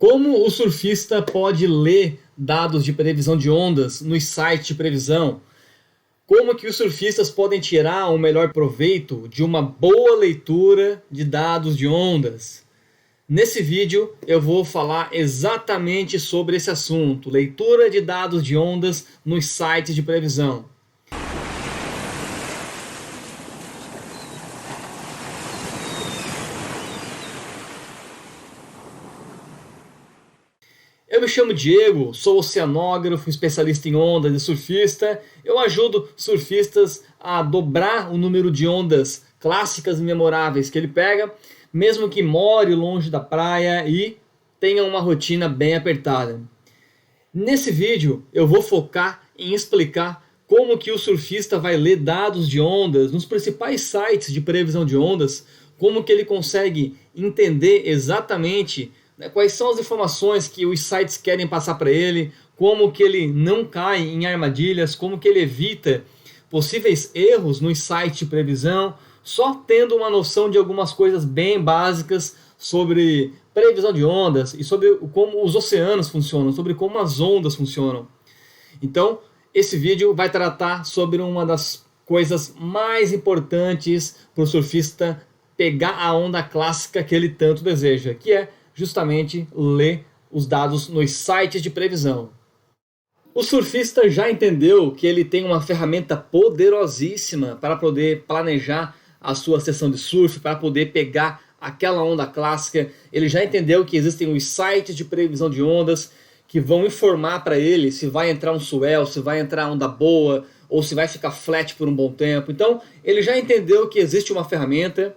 Como o surfista pode ler dados de previsão de ondas nos sites de previsão? Como que os surfistas podem tirar o melhor proveito de uma boa leitura de dados de ondas? Nesse vídeo eu vou falar exatamente sobre esse assunto, leitura de dados de ondas nos sites de previsão. Eu me chamo Diego, sou oceanógrafo, especialista em ondas e surfista. Eu ajudo surfistas a dobrar o número de ondas clássicas e memoráveis que ele pega, mesmo que more longe da praia e tenha uma rotina bem apertada. Nesse vídeo eu vou focar em explicar como que o surfista vai ler dados de ondas nos principais sites de previsão de ondas, como que ele consegue entender exatamente quais são as informações que os sites querem passar para ele, como que ele não cai em armadilhas, como que ele evita possíveis erros nos sites de previsão, só tendo uma noção de algumas coisas bem básicas sobre previsão de ondas e sobre como os oceanos funcionam, sobre como as ondas funcionam. Então, esse vídeo vai tratar sobre uma das coisas mais importantes para o surfista pegar a onda clássica que ele tanto deseja, que é justamente ler os dados nos sites de previsão. O surfista já entendeu que ele tem uma ferramenta poderosíssima para poder planejar a sua sessão de surf, para poder pegar aquela onda clássica. Ele já entendeu que existem os sites de previsão de ondas que vão informar para ele se vai entrar um swell, se vai entrar onda boa ou se vai ficar flat por um bom tempo. Então ele já entendeu que existe uma ferramenta.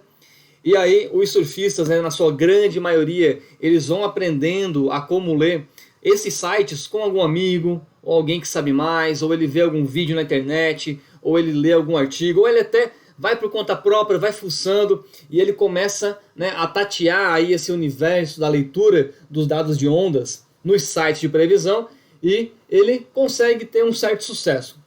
E aí os surfistas, na sua grande maioria, eles vão aprendendo a como ler esses sites com algum amigo, ou alguém que sabe mais, ou ele vê algum vídeo na internet, ou ele lê algum artigo, ou ele até vai por conta própria, vai fuçando, e ele começa a tatear aí esse universo da leitura dos dados de ondas nos sites de previsão, e ele consegue ter um certo sucesso.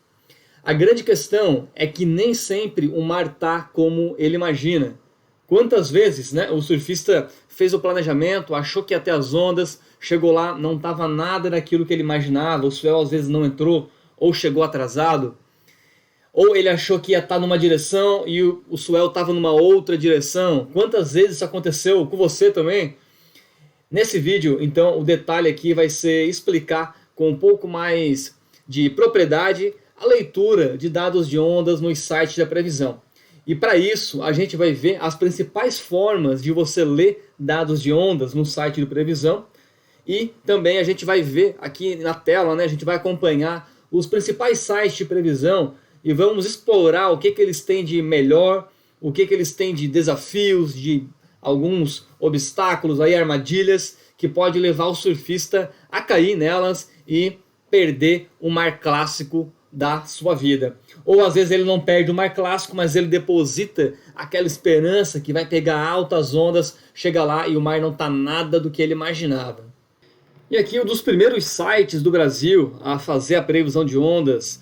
A grande questão é que nem sempre o mar está como ele imagina. Quantas vezes o surfista fez o planejamento, achou que ia ter as ondas, chegou lá, não estava nada daquilo que ele imaginava, o swell às vezes não entrou, ou chegou atrasado, ou ele achou que ia estar numa direção e o swell estava numa outra direção. Quantas vezes isso aconteceu com você também? Nesse vídeo, então, o detalhe aqui vai ser explicar com um pouco mais de propriedade a leitura de dados de ondas nos sites da previsão. E para isso, a gente vai ver as principais formas de você ler dados de ondas no site de previsão. E também a gente vai ver aqui na tela, a gente vai acompanhar os principais sites de previsão e vamos explorar o que eles têm de melhor, o que eles têm de desafios, de alguns obstáculos, aí, armadilhas, que pode levar o surfista a cair nelas e perder o mar clássico da sua vida. Ou às vezes ele não perde o mar clássico, mas ele deposita aquela esperança que vai pegar altas ondas, chega lá e o mar não está nada do que ele imaginava. E aqui um dos primeiros sites do Brasil a fazer a previsão de ondas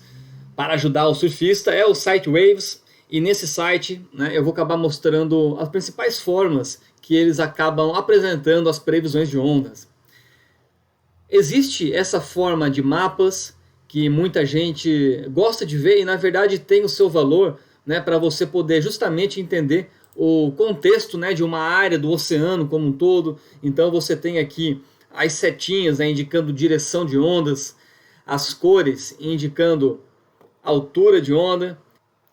para ajudar o surfista é o site Waves, e nesse site eu vou acabar mostrando as principais formas que eles acabam apresentando as previsões de ondas. Existe essa forma de mapas que muita gente gosta de ver e na verdade tem o seu valor para você poder justamente entender o contexto de uma área do oceano como um todo. Então você tem aqui as setinhas indicando direção de ondas, as cores indicando altura de onda.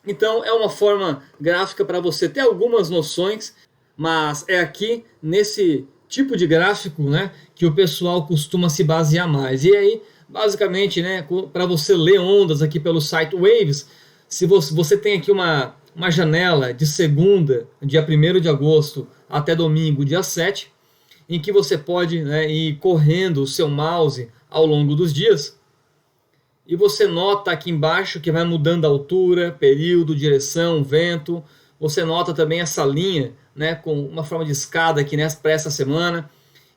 Então é uma forma gráfica para você ter algumas noções, mas é aqui nesse tipo de gráfico que o pessoal costuma se basear mais. E aí, basicamente, para você ler ondas aqui pelo site Waves, se você tem aqui uma janela de segunda, dia 1º de agosto, até domingo, dia 7, em que você pode ir correndo o seu mouse ao longo dos dias, e você nota aqui embaixo que vai mudando a altura, período, direção, vento. Você nota também essa linha com uma forma de escada aqui para essa semana,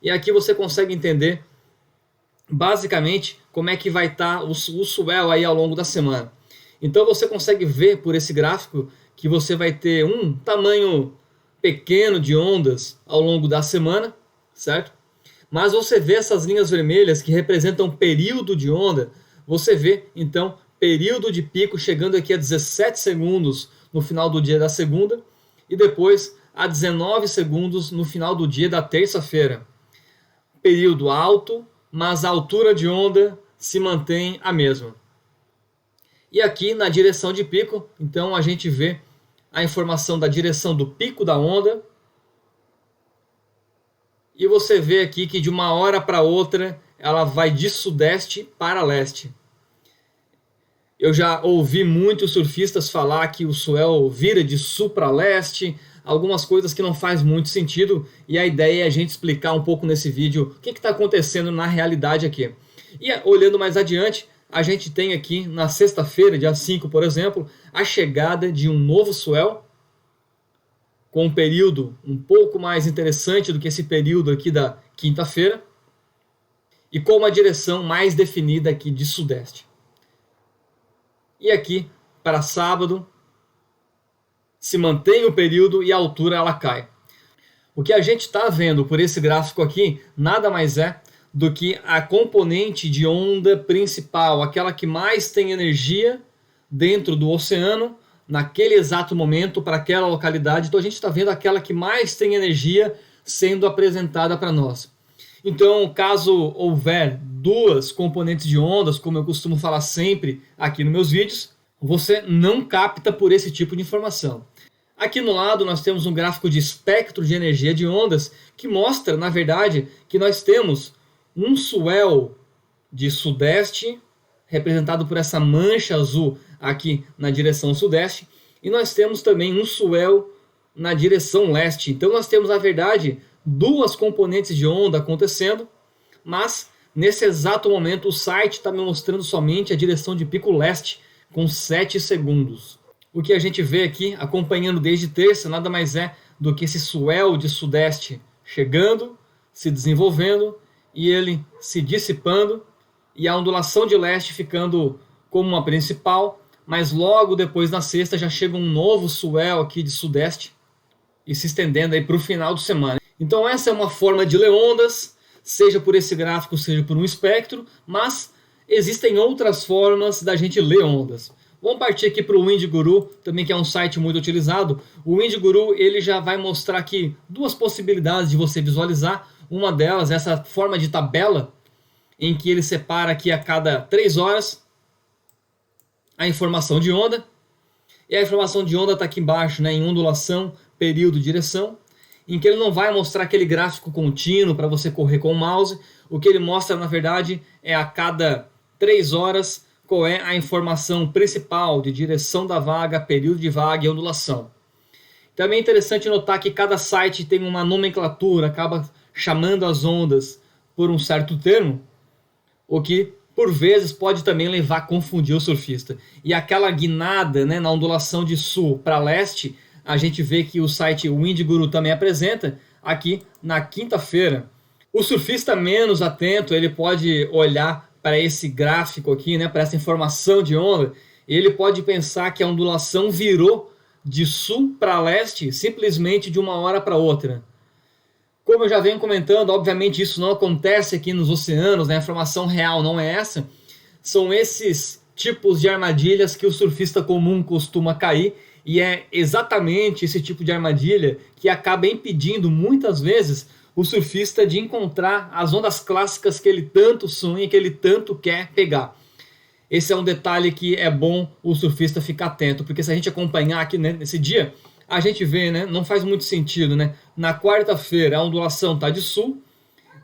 e aqui você consegue entender basicamente como é que vai estar o swell aí ao longo da semana. Então você consegue ver por esse gráfico que você vai ter um tamanho pequeno de ondas ao longo da semana, certo? Mas você vê essas linhas vermelhas que representam período de onda, você vê então período de pico chegando aqui a 17 segundos no final do dia da segunda e depois a 19 segundos no final do dia da terça-feira. Período alto, mas a altura de onda se mantém a mesma. E aqui na direção de pico, então a gente vê a informação da direção do pico da onda. E você vê aqui que de uma hora para outra ela vai de sudeste para leste. Eu já ouvi muitos surfistas falar que o swell vira de sul para leste, algumas coisas que não faz muito sentido, e a ideia é a gente explicar um pouco nesse vídeo o que está acontecendo na realidade aqui. E olhando mais adiante, a gente tem aqui na sexta-feira, dia 5, por exemplo, a chegada de um novo swell, com um período um pouco mais interessante do que esse período aqui da quinta-feira, e com uma direção mais definida aqui de sudeste. E aqui, para sábado, se mantém o período e a altura ela cai. O que a gente está vendo por esse gráfico aqui, nada mais é do que a componente de onda principal, aquela que mais tem energia dentro do oceano, naquele exato momento, para aquela localidade. Então a gente está vendo aquela que mais tem energia sendo apresentada para nós. Então, caso houver duas componentes de ondas, como eu costumo falar sempre aqui nos meus vídeos, você não capta por esse tipo de informação. Aqui no lado nós temos um gráfico de espectro de energia de ondas que mostra, na verdade, que nós temos um swell de sudeste, representado por essa mancha azul aqui na direção sudeste, e nós temos também um swell na direção leste. Então nós temos, na verdade, duas componentes de onda acontecendo, mas nesse exato momento o site está me mostrando somente a direção de pico leste, com 7 segundos. O que a gente vê aqui, acompanhando desde terça, nada mais é do que esse swell de sudeste chegando, se desenvolvendo, e ele se dissipando, e a ondulação de leste ficando como uma principal, mas logo depois na sexta já chega um novo swell aqui de sudeste, e se estendendo aí para o final de semana. Então essa é uma forma de ler ondas, seja por esse gráfico, seja por um espectro, mas existem outras formas da gente ler ondas. Vamos partir aqui para o WindGuru, também que é um site muito utilizado. O WindGuru ele já vai mostrar aqui duas possibilidades de você visualizar. Uma delas é essa forma de tabela, em que ele separa aqui a cada 3 horas a informação de onda. E a informação de onda está aqui embaixo, né, em ondulação, período, direção, em que ele não vai mostrar aquele gráfico contínuo para você correr com o mouse. O que ele mostra, na verdade, é a cada 3 horas qual é a informação principal de direção da vaga, período de vaga e ondulação. Também é interessante notar que cada site tem uma nomenclatura, acaba chamando as ondas por um certo termo, o que por vezes pode também levar a confundir o surfista. E aquela guinada, né, na ondulação de sul para leste, a gente vê que o site WindGuru também apresenta aqui na quinta-feira. O surfista menos atento, ele pode olhar para esse gráfico aqui, né, para essa informação de onda, e ele pode pensar que a ondulação virou de sul para leste simplesmente de uma hora para outra. Como eu já venho comentando, obviamente isso não acontece aqui nos oceanos, né? A informação real não é essa. São esses tipos de armadilhas que o surfista comum costuma cair, e é exatamente esse tipo de armadilha que acaba impedindo muitas vezes o surfista de encontrar as ondas clássicas que ele tanto sonha, que ele tanto quer pegar. Esse é um detalhe que é bom o surfista ficar atento, porque se a gente acompanhar aqui, né, nesse dia, a gente vê, né, não faz muito sentido, né? Na quarta-feira a ondulação está de sul,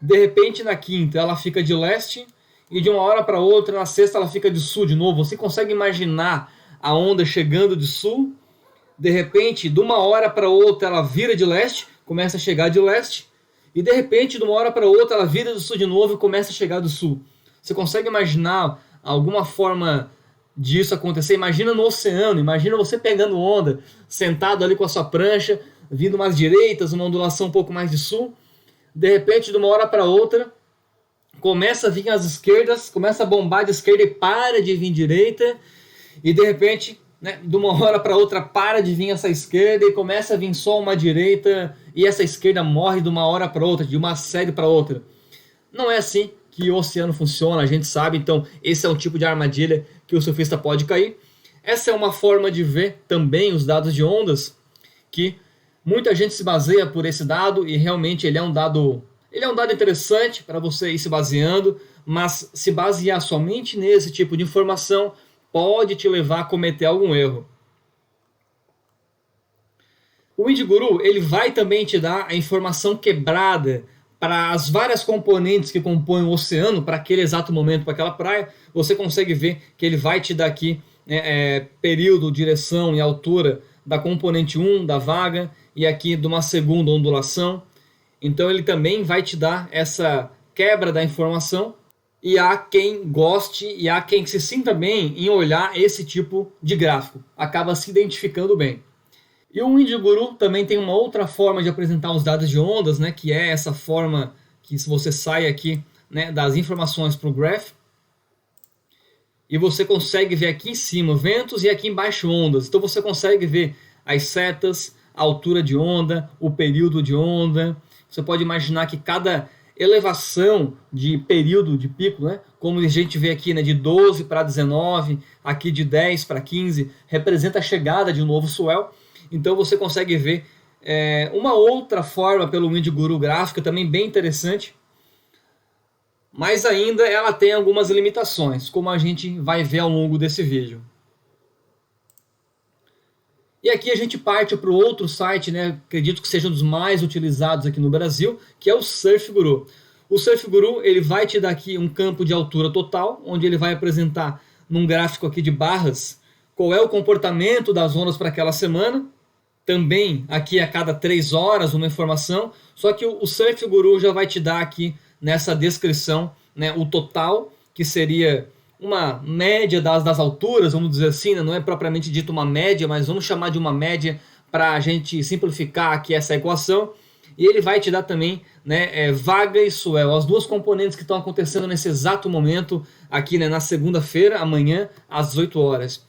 de repente na quinta ela fica de leste, e de uma hora para outra na sexta ela fica de sul de novo. Você consegue imaginar a onda chegando de sul, de repente de uma hora para outra ela vira de leste, começa a chegar de leste, e de repente de uma hora para outra ela vira do sul de novo e começa a chegar do sul. Você consegue imaginar alguma forma disso acontecer? Imagina no oceano, imagina você pegando onda, sentado ali com a sua prancha, vindo umas direitas, uma ondulação um pouco mais de sul, de repente de uma hora para outra começa a vir as esquerdas, começa a bombar de esquerda e para de vir direita, e de repente, né, de uma hora para outra para de vir essa esquerda e começa a vir só uma direita, e essa esquerda morre de uma hora para outra, de uma série para outra. Não é assim que o oceano funciona, a gente sabe, então esse é um tipo de armadilha que o surfista pode cair. Essa é uma forma de ver também os dados de ondas, que muita gente se baseia por esse dado e realmente ele é um dado interessante para você ir se baseando, mas se basear somente nesse tipo de informação pode te levar a cometer algum erro. O WindGuru ele vai também te dar a informação quebrada para as várias componentes que compõem o oceano, para aquele exato momento, para aquela praia. Você consegue ver que ele vai te dar aqui período, direção e altura da componente 1 da vaga e aqui de uma segunda ondulação. Então ele também vai te dar essa quebra da informação, e há quem goste e há quem se sinta bem em olhar esse tipo de gráfico, acaba se identificando bem. E o WindGuru também tem uma outra forma de apresentar os dados de ondas, né, que é essa forma que se você sai aqui, né, das informações para o graph, e você consegue ver aqui em cima ventos e aqui embaixo ondas. Então você consegue ver as setas, a altura de onda, o período de onda. Você pode imaginar que cada elevação de período de pico, né, como a gente vê aqui, né, de 12 para 19, aqui de 10 para 15, representa a chegada de um novo swell. Então você consegue ver uma outra forma pelo WindGuru gráfica, também bem interessante, mas ainda ela tem algumas limitações, como a gente vai ver ao longo desse vídeo. E aqui a gente parte para o outro site, né, acredito que seja um dos mais utilizados aqui no Brasil, que é o SurfGuru. O SurfGuru ele vai te dar aqui um campo de altura total, onde ele vai apresentar num gráfico aqui de barras qual é o comportamento das ondas para aquela semana. Também aqui a cada 3 horas uma informação, só que o SurfGuru já vai te dar aqui nessa descrição, né, o total, que seria uma média das alturas, vamos dizer assim, né? Não é propriamente dito uma média, mas vamos chamar de uma média para a gente simplificar aqui essa equação. E ele vai te dar também, né, vaga e swell, as duas componentes que estão acontecendo nesse exato momento aqui, né, na segunda-feira, amanhã, às 18 horas.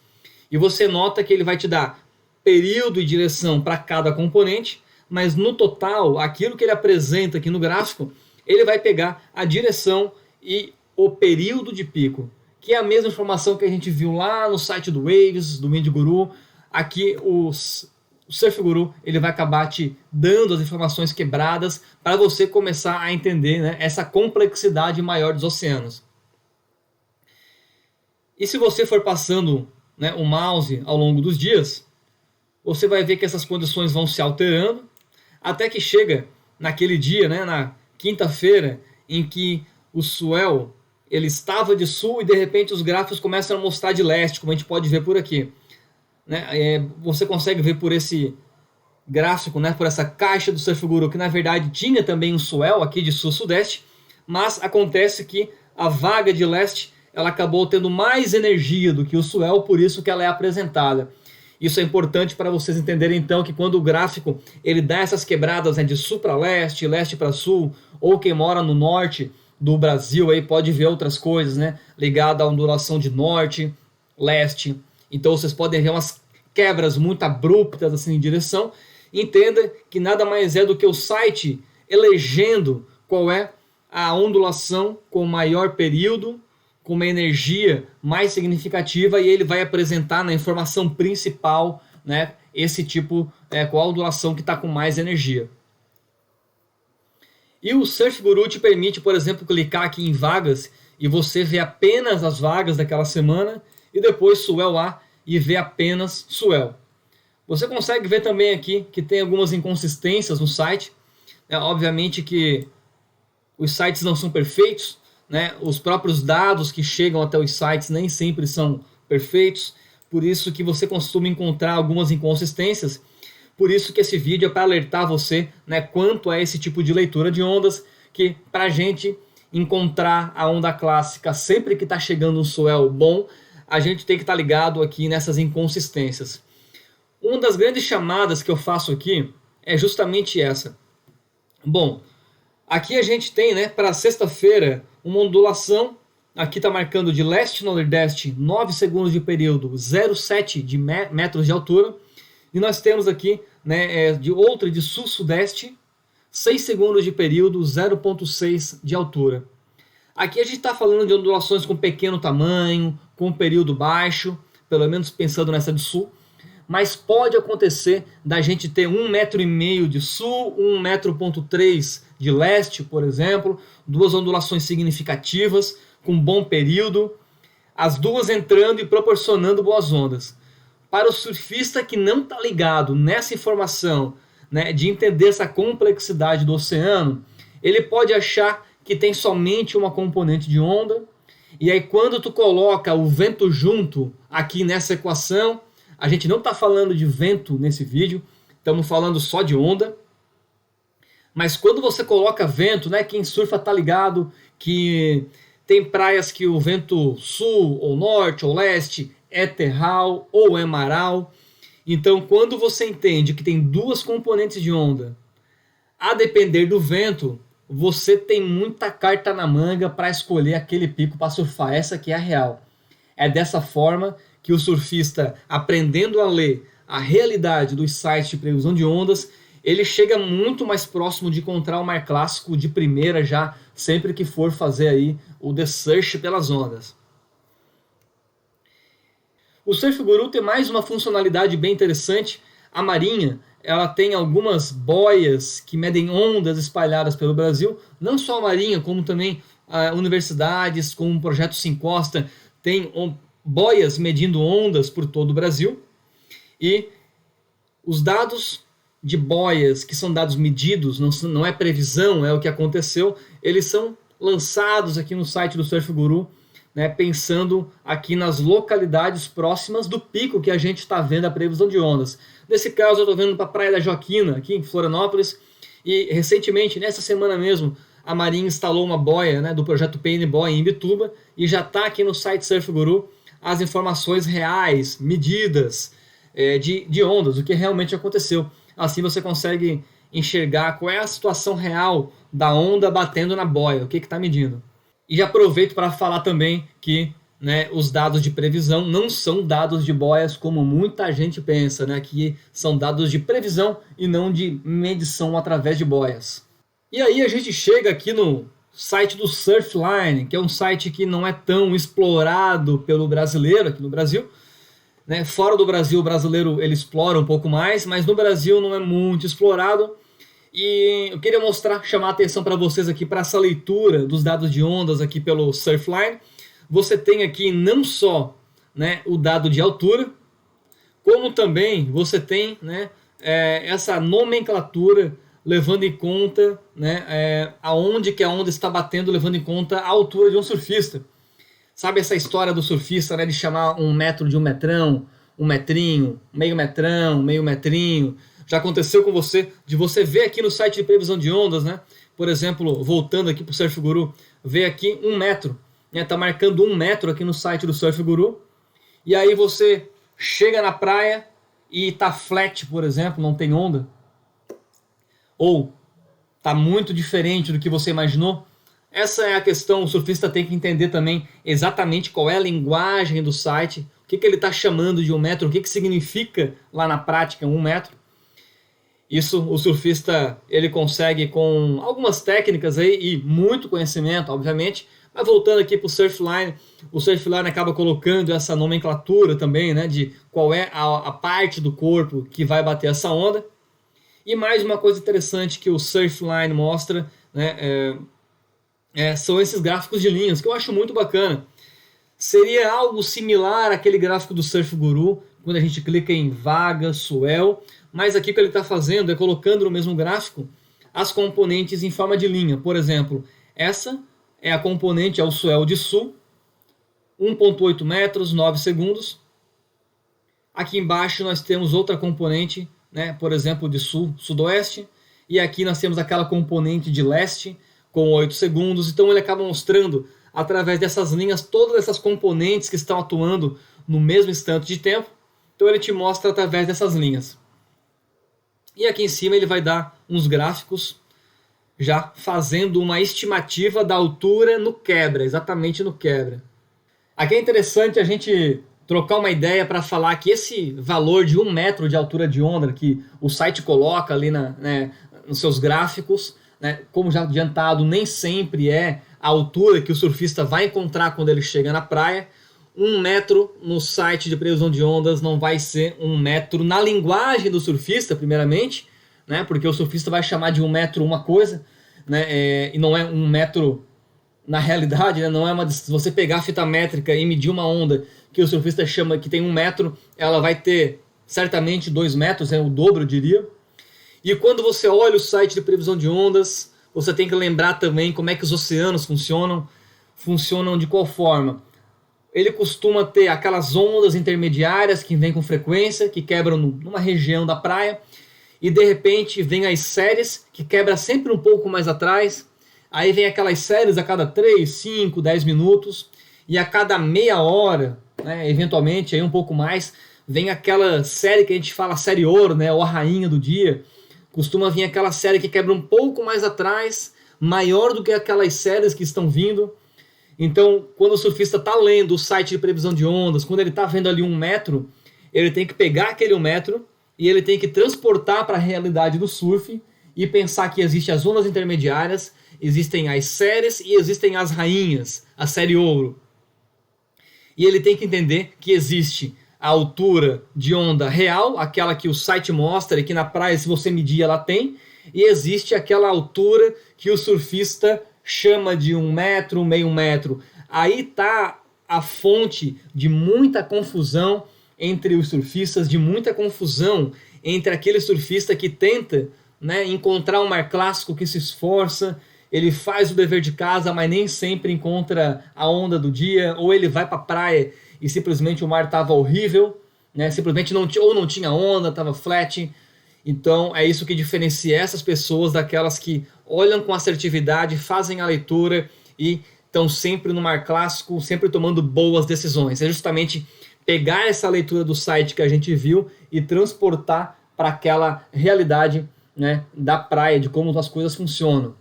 E você nota que ele vai te dar período e direção para cada componente, mas no total, aquilo que ele apresenta aqui no gráfico, ele vai pegar a direção e o período de pico, que é a mesma informação que a gente viu lá no site do Waves, do WindGuru. Aqui o SurfGuru ele vai acabar te dando as informações quebradas para você começar a entender, né, essa complexidade maior dos oceanos. E se você for passando, né, o mouse ao longo dos dias, você vai ver que essas condições vão se alterando, até que chega naquele dia, né, na quinta-feira, em que o swell ele estava de sul e de repente os gráficos começam a mostrar de leste, como a gente pode ver por aqui. Né? Você consegue ver por esse gráfico, né, por essa caixa do SurfGuru, que na verdade tinha também um swell aqui de sul-sudeste, mas acontece que a vaga de leste ela acabou tendo mais energia do que o swell, por isso que ela é apresentada. Isso é importante para vocês entenderem então que quando o gráfico ele dá essas quebradas, né, de sul para leste, leste para sul, ou quem mora no norte do Brasil aí pode ver outras coisas, né, ligada à ondulação de norte, leste. Então vocês podem ver umas quebras muito abruptas assim em direção. Entenda que nada mais é do que o site elegendo qual é a ondulação com maior período, com uma energia mais significativa, e ele vai apresentar na informação principal, né, esse tipo, qual a ondulação que está com mais energia. E o SurfGuru te permite, por exemplo, clicar aqui em vagas e você vê apenas as vagas daquela semana e depois swell A e ver apenas swell. Você consegue ver também aqui que tem algumas inconsistências no site. Obviamente que os sites não são perfeitos, né? Os próprios dados que chegam até os sites nem sempre são perfeitos, por isso que você costuma encontrar algumas inconsistências. Por isso que esse vídeo é para alertar você, né, quanto a esse tipo de leitura de ondas, que para a gente encontrar a onda clássica sempre que está chegando um swell bom, a gente tem que estar ligado aqui nessas inconsistências. Uma das grandes chamadas que eu faço aqui é justamente essa. Bom, aqui a gente tem, né, para sexta-feira uma ondulação, aqui está marcando de leste-nordeste 9 segundos de período, 0,7 de metros de altura. E nós temos aqui, né, de outra de sul-sudeste, 6 segundos de período, 0,6 de altura. Aqui a gente está falando de ondulações com pequeno tamanho, com período baixo, pelo menos pensando nessa de sul, mas pode acontecer da gente ter 1,5 metro de sul, 1,3 metro de leste, por exemplo, duas ondulações significativas, com bom período, as duas entrando e proporcionando boas ondas. Para o surfista que não está ligado nessa informação, né, de entender essa complexidade do oceano, ele pode achar que tem somente uma componente de onda, e aí quando tu coloca o vento junto aqui nessa equação, a gente não está falando de vento nesse vídeo, estamos falando só de onda, mas quando você coloca vento, né, quem surfa está ligado que tem praias que o vento sul, ou norte, ou leste, é terral ou é maral. Então, quando você entende que tem duas componentes de onda, a depender do vento, você tem muita carta na manga para escolher aquele pico para surfar. Essa que é a real. É dessa forma que o surfista, aprendendo a ler a realidade dos sites de previsão de ondas, ele chega muito mais próximo de encontrar o mar clássico de primeira já, sempre que for fazer aí o The Search pelas ondas. O Surf Guru tem mais uma funcionalidade bem interessante. A Marinha, ela tem algumas boias que medem ondas espalhadas pelo Brasil. Não só a Marinha, como também universidades, como o Projeto Se Encosta, tem boias medindo ondas por todo o Brasil. E os dados de boias, que são dados medidos, não é previsão, é o que aconteceu, eles são lançados aqui no site do Surf Guru, né, pensando aqui nas localidades próximas do pico que a gente está vendo a previsão de ondas. Nesse caso, eu estou vendo para a Praia da Joaquina, aqui em Florianópolis, e recentemente, nessa semana mesmo, a Marinha instalou uma boia, né, do projeto PN Boia em Imbituba, e já está aqui no site Surf Guru as informações reais, medidas de ondas, o que realmente aconteceu. Assim você consegue enxergar qual é a situação real da onda batendo na boia, o que está medindo. E aproveito para falar também que, né, os dados de previsão não são dados de boias como muita gente pensa, né, que são dados de previsão e não de medição através de boias. E aí a gente chega aqui no site do Surfline, que é um site que não é tão explorado pelo brasileiro aqui no Brasil. Né? Fora do Brasil, o brasileiro ele explora um pouco mais, mas no Brasil não é muito explorado. E eu queria chamar a atenção para vocês aqui para essa leitura dos dados de ondas aqui pelo Surfline. Você tem aqui não só, né, o dado de altura, como também você tem, né, essa nomenclatura levando em conta, né, aonde que a onda está batendo, levando em conta a altura de um surfista. Sabe essa história do surfista, né, de chamar 1 metro de 1 metrão, 1 metrinho, meio metrinho? Já aconteceu com você, de você ver aqui no site de previsão de ondas, né? Por exemplo, voltando aqui para o Surf Guru, ver aqui 1 metro, né? Tá marcando 1 metro aqui no site do Surf Guru, e aí você chega na praia e tá flat, por exemplo, não tem onda, ou tá muito diferente do que você imaginou. Essa é a questão, o surfista tem que entender também exatamente qual é a linguagem do site, o que ele está chamando de 1 metro, o que significa lá na prática 1 metro. Isso o surfista ele consegue com algumas técnicas aí e muito conhecimento, obviamente. Mas voltando aqui para o Surfline acaba colocando essa nomenclatura também, né, de qual é a parte do corpo que vai bater essa onda. E mais uma coisa interessante que o Surfline mostra, né, são esses gráficos de linhas, que eu acho muito bacana. Seria algo similar àquele gráfico do Surf Guru, quando a gente clica em vaga, swell, mas aqui o que ele está fazendo é colocando no mesmo gráfico as componentes em forma de linha. Por exemplo, essa é a componente, é o swell de sul, 1,8 metros, 9 segundos. Aqui embaixo nós temos outra componente, né, por exemplo, de sul, sudoeste, e aqui nós temos aquela componente de leste, com 8 segundos. Então ele acaba mostrando, através dessas linhas, todas essas componentes que estão atuando no mesmo instante de tempo. Então ele te mostra através dessas linhas. E aqui em cima ele vai dar uns gráficos já fazendo uma estimativa da altura no quebra, exatamente no quebra. Aqui é interessante a gente trocar uma ideia para falar que esse valor de 1 metro de altura de onda que o site coloca ali nos seus gráficos, né, como já adiantado, nem sempre é a altura que o surfista vai encontrar quando ele chega na praia. 1 metro no site de previsão de ondas não vai ser 1 metro na linguagem do surfista, primeiramente, né? Porque o surfista vai chamar de 1 metro uma coisa, né? E não é 1 metro na realidade, né? Não é uma. Se você pegar a fita métrica e medir uma onda que o surfista chama que tem 1 metro, ela vai ter certamente 2 metros, o dobro, eu diria. E quando você olha o site de previsão de ondas, você tem que lembrar também como é que os oceanos funcionam. Funcionam de qual forma? Ele costuma ter aquelas ondas intermediárias que vêm com frequência, que quebram numa região da praia, e de repente vem as séries, que quebra sempre um pouco mais atrás, aí vem aquelas séries a cada 3, 5, 10 minutos, e a cada meia hora, né, eventualmente aí um pouco mais, vem aquela série que a gente fala série ouro, né, ou a rainha do dia. Costuma vir aquela série que quebra um pouco mais atrás, maior do que aquelas séries que estão vindo. Então, quando o surfista está lendo o site de previsão de ondas, quando ele está vendo ali 1 metro, ele tem que pegar aquele 1 metro e ele tem que transportar para a realidade do surf e pensar que existem as ondas intermediárias, existem as séries e existem as rainhas, a série ouro. E ele tem que entender que existe a altura de onda real, aquela que o site mostra e que na praia, se você medir, ela tem, e existe aquela altura que o surfista chama de 1 metro, meio metro. Aí está a fonte de muita confusão entre os surfistas, de muita confusão entre aquele surfista que tenta, né, encontrar um mar clássico, que se esforça, ele faz o dever de casa, mas nem sempre encontra a onda do dia, ou ele vai para a praia e simplesmente o mar estava horrível, né, simplesmente não tinha onda, estava flat. Então é isso que diferencia essas pessoas daquelas que olham com assertividade, fazem a leitura e estão sempre no mar clássico, sempre tomando boas decisões. É justamente pegar essa leitura do site que a gente viu e transportar para aquela realidade, né, da praia, de como as coisas funcionam.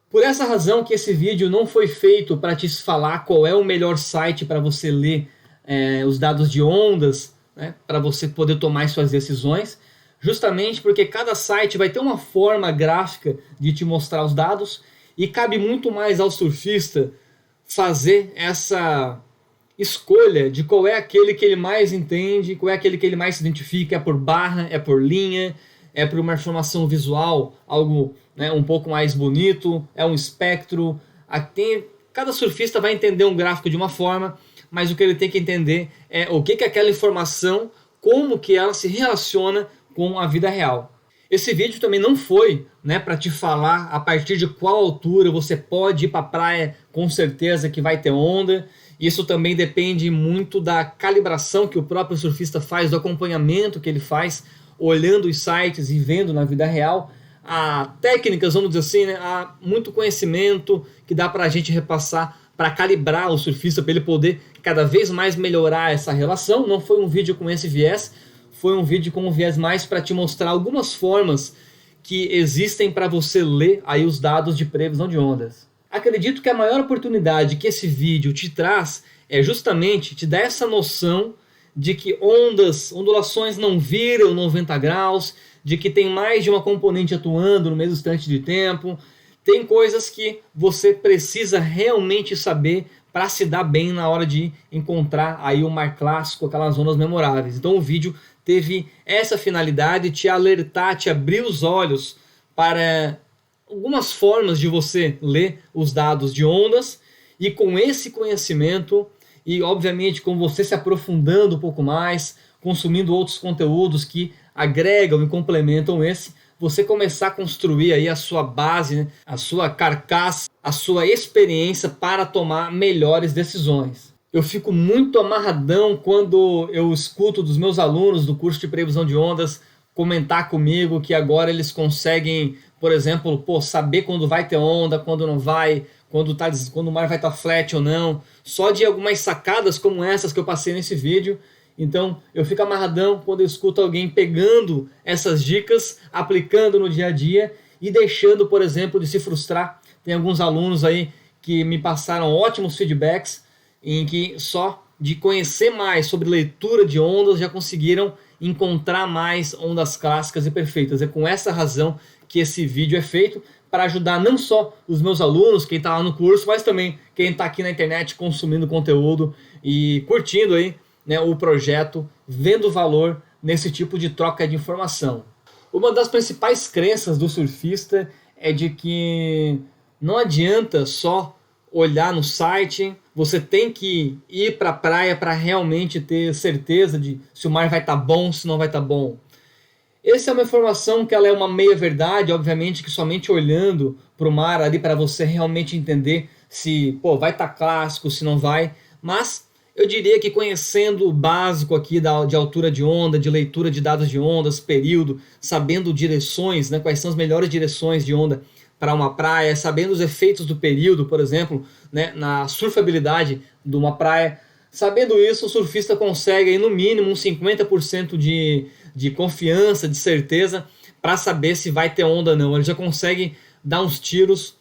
Por essa razão que esse vídeo não foi feito para te falar qual é o melhor site para você ler os dados de ondas, né, para você poder tomar as suas decisões, justamente porque cada site vai ter uma forma gráfica de te mostrar os dados e cabe muito mais ao surfista fazer essa escolha de qual é aquele que ele mais entende, qual é aquele que ele mais se identifica, é por barra, é por linha, é por uma informação visual, algo, né, um pouco mais bonito, é um espectro. Cada surfista vai entender um gráfico de uma forma, mas o que ele tem que entender é o que aquela informação, como que ela se relaciona com a vida real. Esse vídeo também não foi, né, para te falar a partir de qual altura você pode ir para a praia com certeza que vai ter onda. Isso também depende muito da calibração que o próprio surfista faz, do acompanhamento que ele faz, olhando os sites e vendo na vida real. Há técnicas, vamos dizer assim, né, há muito conhecimento que dá para a gente repassar para calibrar o surfista, para ele poder cada vez mais melhorar essa relação. Não foi um vídeo com esse viés, foi um vídeo com um viés mais para te mostrar algumas formas que existem para você ler aí os dados de previsão de ondas. Acredito que a maior oportunidade que esse vídeo te traz é justamente te dar essa noção de que ondulações não viram 90 graus, de que tem mais de uma componente atuando no mesmo instante de tempo. Tem coisas que você precisa realmente saber para se dar bem na hora de encontrar aí o mar clássico, aquelas ondas memoráveis. Então o vídeo teve essa finalidade, te alertar, te abrir os olhos para algumas formas de você ler os dados de ondas, e com esse conhecimento e obviamente com você se aprofundando um pouco mais, consumindo outros conteúdos que agregam e complementam esse, você começar a construir aí a sua base, né, a sua carcaça, a sua experiência para tomar melhores decisões. Eu fico muito amarradão quando eu escuto dos meus alunos do curso de previsão de ondas comentar comigo que agora eles conseguem, por exemplo, saber quando vai ter onda, quando não vai, quando o mar vai estar flat ou não, só de algumas sacadas como essas que eu passei nesse vídeo. Então eu fico amarradão quando eu escuto alguém pegando essas dicas, aplicando no dia a dia e deixando, por exemplo, de se frustrar. Tem alguns alunos aí que me passaram ótimos feedbacks em que só de conhecer mais sobre leitura de ondas já conseguiram encontrar mais ondas clássicas e perfeitas. É com essa razão que esse vídeo é feito, para ajudar não só os meus alunos, quem está lá no curso, mas também quem está aqui na internet consumindo conteúdo e curtindo aí, né, o projeto, vendo valor nesse tipo de troca de informação. Uma das principais crenças do surfista é de que não adianta só olhar no site, você tem que ir para a praia para realmente ter certeza de se o mar vai estar bom, se não vai estar bom. Essa é uma informação que ela é uma meia-verdade, obviamente que somente olhando para o mar ali para você realmente entender se vai estar clássico, se não vai, mas eu diria que conhecendo o básico aqui de altura de onda, de leitura de dados de ondas, período, sabendo direções, né, quais são as melhores direções de onda para uma praia, sabendo os efeitos do período, por exemplo, né, na surfabilidade de uma praia, sabendo isso, o surfista consegue aí, no mínimo uns 50% de confiança, de certeza, para saber se vai ter onda ou não. Ele já consegue dar uns tiros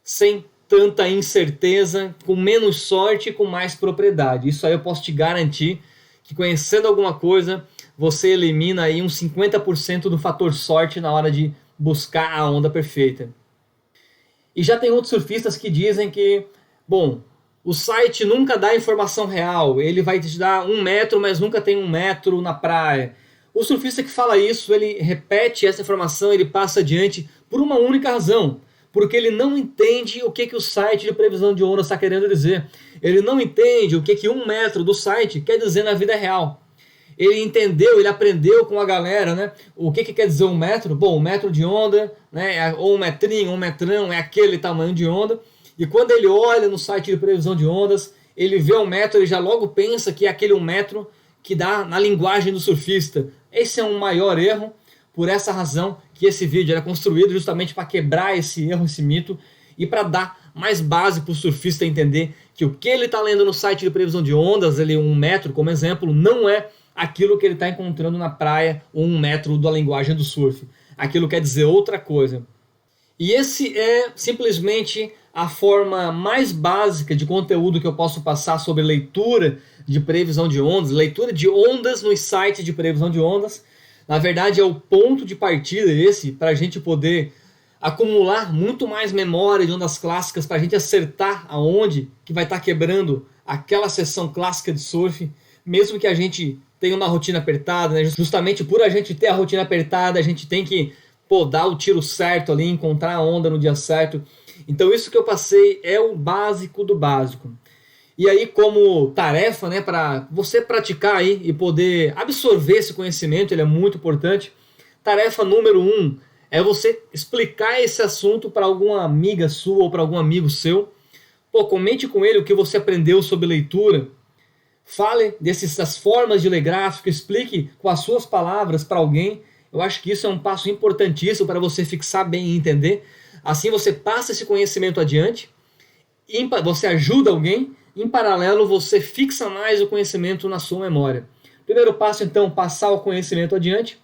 sem tanta incerteza, com menos sorte e com mais propriedade. Isso aí eu posso te garantir que conhecendo alguma coisa, você elimina aí uns 50% do fator sorte na hora de buscar a onda perfeita. E já tem outros surfistas que dizem que, bom, o site nunca dá informação real, ele vai te dar 1 metro, mas nunca tem 1 metro na praia. O surfista que fala isso, ele repete essa informação, ele passa adiante por uma única razão, porque ele não entende o que o site de previsão de ondas está querendo dizer. Ele não entende o que 1 metro do site quer dizer na vida real. Ele entendeu, ele aprendeu com a galera, né? O que quer dizer 1 metro? Bom, 1 metro de onda, né? Ou 1 metrinho, 1 metrão, é aquele tamanho de onda. E quando ele olha no site de previsão de ondas, ele vê 1 metro, ele já logo pensa que é aquele 1 metro que dá na linguagem do surfista. Esse é um maior erro, por essa razão que esse vídeo era construído justamente para quebrar esse erro, esse mito, e para dar mais base para o surfista entender que o que ele está lendo no site de previsão de ondas, ele 1 metro como exemplo, não é aquilo que ele está encontrando na praia, ou 1 metro da linguagem do surf. Aquilo quer dizer outra coisa. E esse é simplesmente a forma mais básica de conteúdo que eu posso passar sobre leitura de previsão de ondas, leitura de ondas nos sites de previsão de ondas. Na verdade, é o ponto de partida esse para a gente poder acumular muito mais memória de ondas clássicas, para a gente acertar aonde que vai estar quebrando aquela sessão clássica de surf, mesmo que a gente tenha uma rotina apertada, né? Justamente por a gente ter a rotina apertada, a gente tem que dar o tiro certo ali, encontrar a onda no dia certo. Então isso que eu passei é o básico do básico. E aí, como tarefa, né, para você praticar aí e poder absorver esse conhecimento, ele é muito importante. Tarefa número 1 é você explicar esse assunto para alguma amiga sua ou para algum amigo seu. Comente com ele o que você aprendeu sobre leitura. Fale dessas formas de ler gráfico, explique com as suas palavras para alguém. Eu acho que isso é um passo importantíssimo para você fixar bem e entender. Assim você passa esse conhecimento adiante, você ajuda alguém, em paralelo você fixa mais o conhecimento na sua memória. Primeiro passo, então, passar o conhecimento adiante.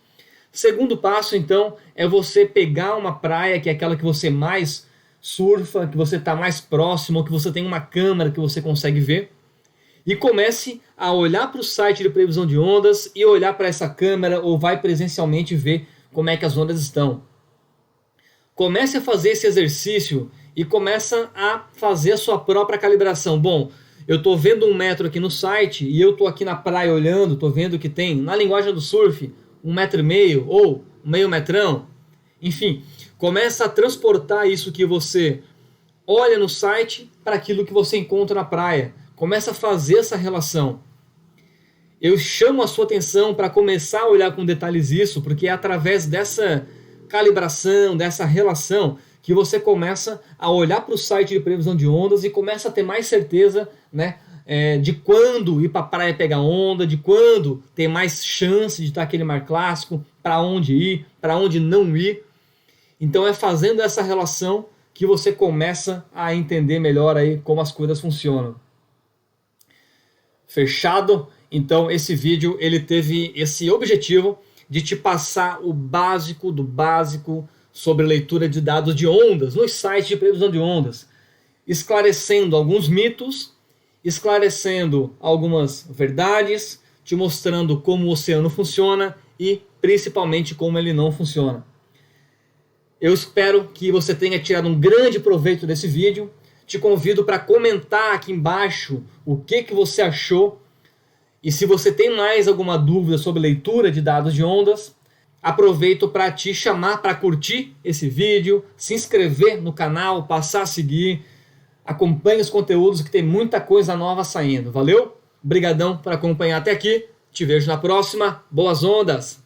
Segundo passo, então, é você pegar uma praia, que é aquela que você mais surfa, que você está mais próximo, que você tem uma câmera que você consegue ver, e comece a olhar para o site de previsão de ondas e olhar para essa câmera, ou vai presencialmente ver como é que as ondas estão. Comece a fazer esse exercício e começa a fazer a sua própria calibração. Bom, eu estou vendo 1 metro aqui no site e eu estou aqui na praia olhando, estou vendo que tem, na linguagem do surf, 1,5 metro ou meio metrão. Enfim, começa a transportar isso que você olha no site para aquilo que você encontra na praia. Começa a fazer essa relação. Eu chamo a sua atenção para começar a olhar com detalhes isso, porque é através dessa calibração, dessa relação, que você começa a olhar para o site de previsão de ondas e começa a ter mais certeza, né, de quando ir para a praia pegar onda, de quando tem mais chance de estar aquele mar clássico, para onde ir, para onde não ir. Então é fazendo essa relação que você começa a entender melhor aí como as coisas funcionam. Fechado? Então esse vídeo ele teve esse objetivo de te passar o básico do básico sobre leitura de dados de ondas nos sites de previsão de ondas, esclarecendo alguns mitos, esclarecendo algumas verdades, te mostrando como o oceano funciona e principalmente como ele não funciona. Eu espero que você tenha tirado um grande proveito desse vídeo. Te convido para comentar aqui embaixo o que você achou. E se você tem mais alguma dúvida sobre leitura de dados de ondas, aproveito para te chamar para curtir esse vídeo, se inscrever no canal, passar a seguir, acompanhe os conteúdos que tem muita coisa nova saindo. Valeu? Obrigadão por acompanhar até aqui. Te vejo na próxima. Boas ondas!